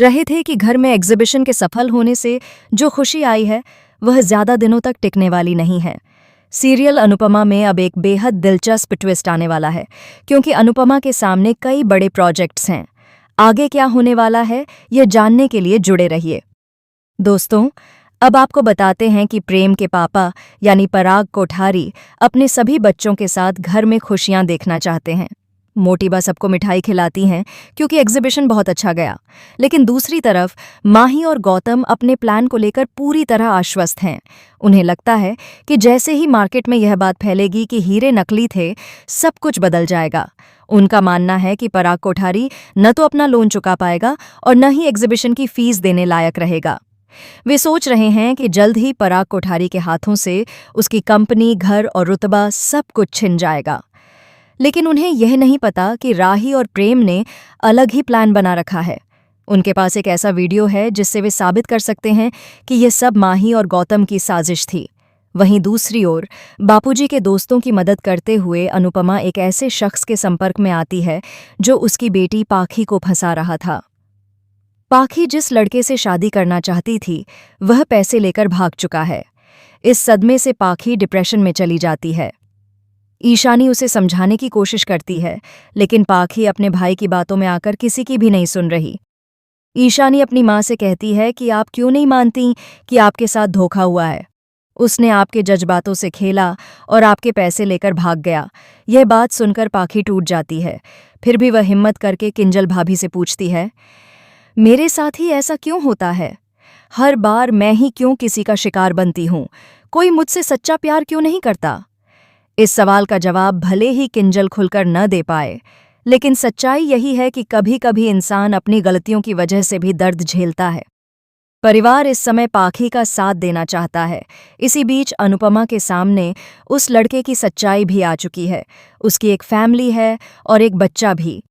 रहे थे कि घर में एग्जीबिशन के सफल होने से जो खुशी आई है वह ज्यादा दिनों तक टिकने वाली नहीं है। सीरियल अनुपमा में अब एक बेहद दिलचस्प ट्विस्ट आने वाला है, क्योंकि अनुपमा के सामने कई बड़े प्रोजेक्ट्स हैं। आगे क्या होने वाला है, यह जानने के लिए जुड़े रहिए। दोस्तों, अब आपको बताते हैं कि प्रेम के पापा यानी पराग कोठारी अपने सभी बच्चों के साथ घर में खुशियां देखना चाहते हैं। मोटीबा सबको मिठाई खिलाती हैं क्योंकि एग्जीबिशन बहुत अच्छा गया, लेकिन दूसरी तरफ माही और गौतम अपने प्लान को लेकर पूरी तरह आश्वस्त हैं। उन्हें लगता है कि जैसे ही मार्केट में यह बात फैलेगी कि हीरे नकली थे, सब कुछ बदल जाएगा। उनका मानना है कि पराग कोठारी न तो अपना लोन चुका पाएगा और न ही एग्जीबिशन की फीस देने लायक रहेगा। वे सोच रहे हैं कि जल्द ही पराग कोठारी के हाथों से उसकी कंपनी, घर और रुतबा सब कुछ छिन जाएगा। लेकिन उन्हें यह नहीं पता कि राही और प्रेम ने अलग ही प्लान बना रखा है। उनके पास एक ऐसा वीडियो है जिससे वे साबित कर सकते हैं कि यह सब माही और गौतम की साजिश थी। वहीं दूसरी ओर बापूजी के दोस्तों की मदद करते हुए अनुपमा एक ऐसे शख्स के संपर्क में आती है जो उसकी बेटी पाखी को फंसा रहा था। पाखी जिस लड़के से शादी करना चाहती थी, वह पैसे लेकर भाग चुका है। इस सदमे से पाखी डिप्रेशन में चली जाती है। ईशानी उसे समझाने की कोशिश करती है, लेकिन पाखी अपने भाई की बातों में आकर किसी की भी नहीं सुन रही। ईशानी अपनी माँ से कहती है कि आप क्यों नहीं मानती कि आपके साथ धोखा हुआ है। उसने आपके जज्बातों से खेला और आपके पैसे लेकर भाग गया। यह बात सुनकर पाखी टूट जाती है। फिर भी वह हिम्मत करके किंजल भाभी से पूछती है, मेरे साथ ही ऐसा क्यों होता है? हर बार मैं ही क्यों किसी का शिकार बनती हूँ? कोई मुझसे सच्चा प्यार क्यों नहीं करता? इस सवाल का जवाब भले ही किंजल खुलकर न दे पाए, लेकिन सच्चाई यही है कि कभी-कभी इंसान अपनी गलतियों की वजह से भी दर्द झेलता है। परिवार इस समय पाखी का साथ देना चाहता है। इसी बीच अनुपमा के सामने उस लड़के की सच्चाई भी आ चुकी है। उसकी एक फैमिली है और एक बच्चा भी।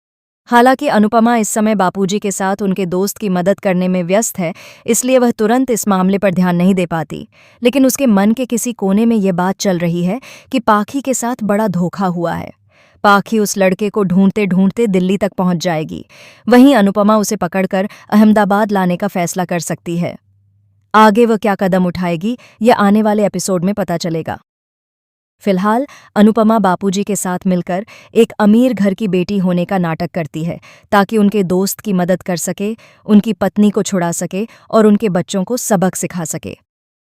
हालांकि अनुपमा इस समय बापूजी के साथ उनके दोस्त की मदद करने में व्यस्त है, इसलिए वह तुरंत इस मामले पर ध्यान नहीं दे पाती। लेकिन उसके मन के किसी कोने में ये बात चल रही है कि पाखी के साथ बड़ा धोखा हुआ है। पाखी उस लड़के को ढूंढते ढूंढते दिल्ली तक पहुंच जाएगी। वहीं अनुपमा उसे पकड़कर अहमदाबाद लाने का फैसला कर सकती है। आगे वह क्या कदम उठाएगी, यह आने वाले एपिसोड में पता चलेगा। फिलहाल अनुपमा बापूजी के साथ मिलकर एक अमीर घर की बेटी होने का नाटक करती है, ताकि उनके दोस्त की मदद कर सके, उनकी पत्नी को छुड़ा सके और उनके बच्चों को सबक सिखा सके।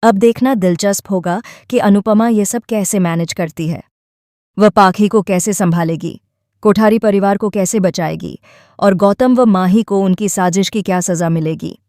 अब देखना दिलचस्प होगा कि अनुपमा ये सब कैसे मैनेज करती है। वह पाखी को कैसे संभालेगी, कोठारी परिवार को कैसे बचाएगी और गौतम व माही को उनकी साजिश की क्या सजा मिलेगी।